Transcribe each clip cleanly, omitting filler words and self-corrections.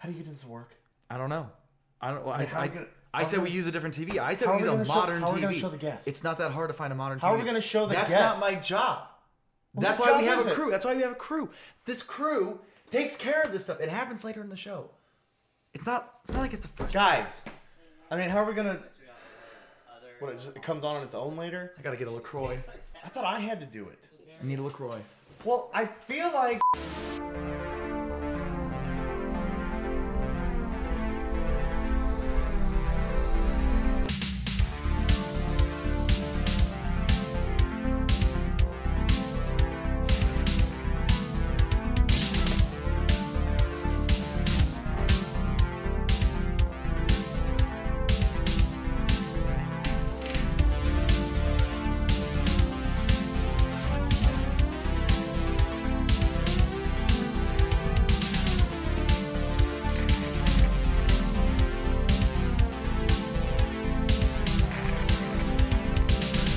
How do you get this to work? I don't know. I said we use a different TV. I said we use a modern TV. How are we going to show the guests? It's not that hard to find a modern TV. How are we going to show the guests? That's not my job. That's why we have a crew. That's why we have a crew. This crew takes care of this stuff. It happens later in the show. It's not like it's the first. Guys, I mean, how are we going to... What, it comes on its own later? I got to get a LaCroix. I thought I had to do it. I need a LaCroix. Well, I feel like...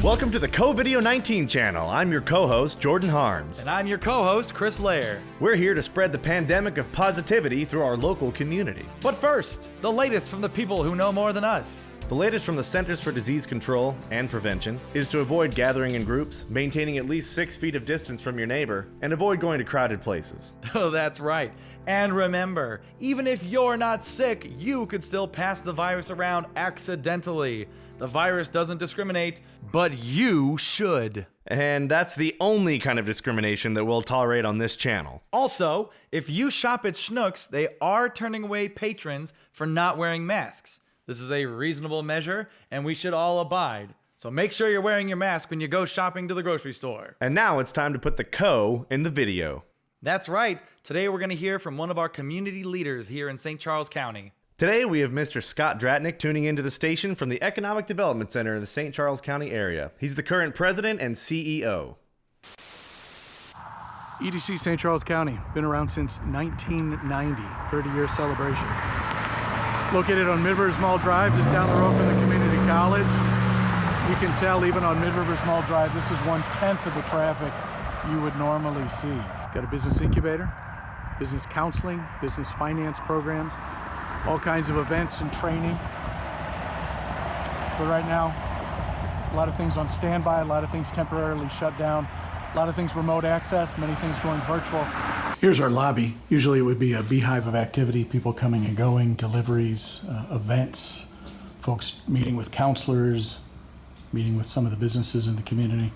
Welcome to the CoVIDEO19 Channel. I'm your co-host, Jordan Harms. And I'm your co-host, Chris Lair. We're here to spread the pandemic of positivity through our local community. But first, the latest from the people who know more than us. The latest from the Centers for Disease Control and Prevention is to avoid gathering in groups, maintaining at least 6 feet of distance from your neighbor, and avoid going to crowded places. Oh, that's right. And remember, even if you're not sick, you could still pass the virus around accidentally. The virus doesn't discriminate, but you should. And that's the only kind of discrimination that we'll tolerate on this channel. Also, if you shop at Schnucks, they are turning away patrons for not wearing masks. This is a reasonable measure, and we should all abide. So make sure you're wearing your mask when you go shopping to the grocery store. And now it's time to put the co in the video. That's right. Today we're going to hear from one of our community leaders here in St. Charles County. Today we have Mr. Scott Drachnik tuning into the station from the Economic Development Center in the St. Charles County area. He's the current president and CEO. EDC St. Charles County, been around since 1990, 30-year celebration. Located on Mid-Rivers Mall Drive, just down the road from the community college. You can tell even on Mid-Rivers Mall Drive, this is 1/10 of the traffic you would normally see. Got a business incubator, business counseling, business finance programs, all kinds of events and training. But right now, a lot of things on standby, a lot of things temporarily shut down, a lot of things remote access, many things going virtual. Here's our lobby. Usually it would be a beehive of activity, people coming and going, deliveries, events, folks meeting with counselors, meeting with some of the businesses in the community.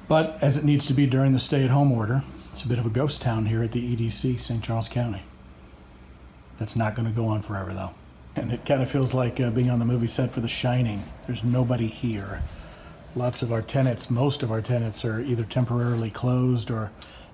But as it needs to be during the stay-at-home order, it's a bit of a ghost town here at the EDC St. Charles County. That's not going to go on forever, though. And it kind of feels like being on the movie set for The Shining. There's nobody here. Lots of our tenants, most of our tenants are either temporarily closed or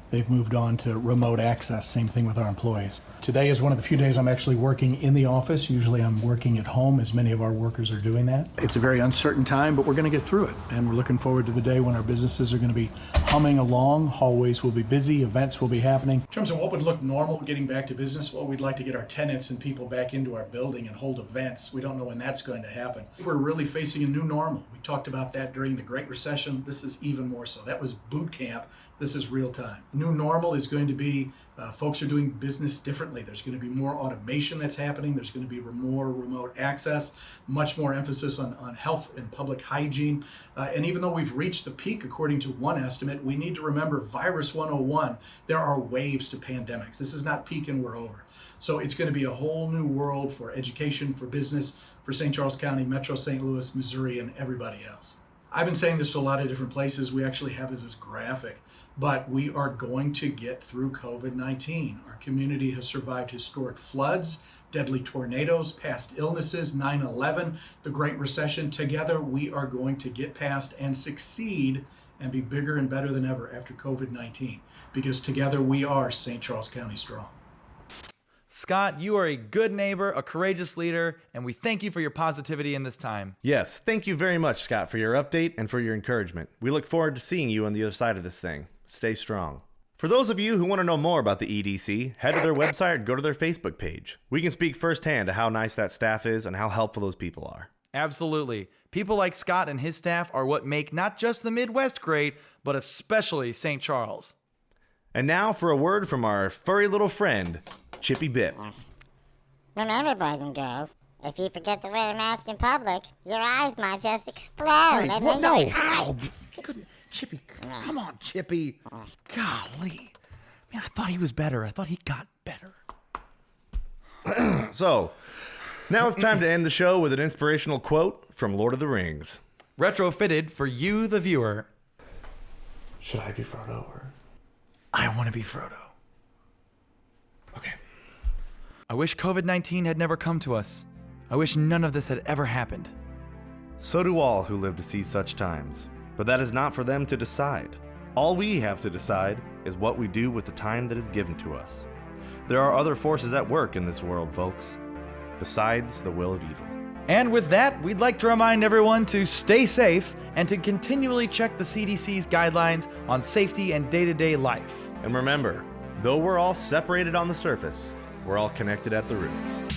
they've moved on to remote access. Same thing with our employees. Today is one of the few days I'm actually working in the office. Usually I'm working at home, as many of our workers are doing that. It's a very uncertain time, but we're going to get through it. And we're looking forward to the day when our businesses are going to be humming along. Hallways will be busy, events will be happening. In terms of what would look normal getting back to business, well, we'd like to get our tenants and people back into our building and hold events. We don't know when that's going to happen. We're really facing a new normal. We talked about that during the Great Recession. This is even more so. That was boot camp. This is real time. New normal is going to be folks are doing business differently. There's going to be more automation that's happening. There's going to be more remote access, much more emphasis on health and public hygiene. And even though we've reached the peak, according to one estimate, we need to remember Virus 101. There are waves to pandemics. This is not peak and we're over. So it's going to be a whole new world for education, for business, for St. Charles County, Metro St. Louis, Missouri, and everybody else. I've been saying this to a lot of different places. We actually have this as graphic. But we are going to get through COVID-19. Our community has survived historic floods, deadly tornadoes, past illnesses, 9/11, the Great Recession. Together, we are going to get past and succeed and be bigger and better than ever after COVID-19. Because together we are St. Charles County strong. Scott, you are a good neighbor, a courageous leader, and we thank you for your positivity in this time. Yes, thank you very much, Scott, for your update and for your encouragement. We look forward to seeing you on the other side of this thing. Stay strong. For those of you who want to know more about the EDC, head to their website or go to their Facebook page. We can speak firsthand to how nice that staff is and how helpful those people are. Absolutely. People like Scott and his staff are what make not just the Midwest great, but especially St. Charles. And now for a word from our furry little friend, Chippy Bip. Remember, boys and girls, if you forget to wear a mask in public, your eyes might just explode. Hey, and what? then No. you're Oh, good. Chippy, come on, Chippy. Golly. Man, I thought he was better. I thought he got better. So, now it's time to end the show with an inspirational quote from Lord of the Rings. Retrofitted for you, the viewer. Should I be Frodo or? I want to be Frodo. Okay. I wish COVID-19 had never come to us. I wish none of this had ever happened. So do all who live to see such times. But that is not for them to decide. All we have to decide is what we do with the time that is given to us. There are other forces at work in this world, folks, besides the will of evil. And with that, we'd like to remind everyone to stay safe and to continually check the CDC's guidelines on safety and day-to-day life. And remember, though we're all separated on the surface, we're all connected at the roots.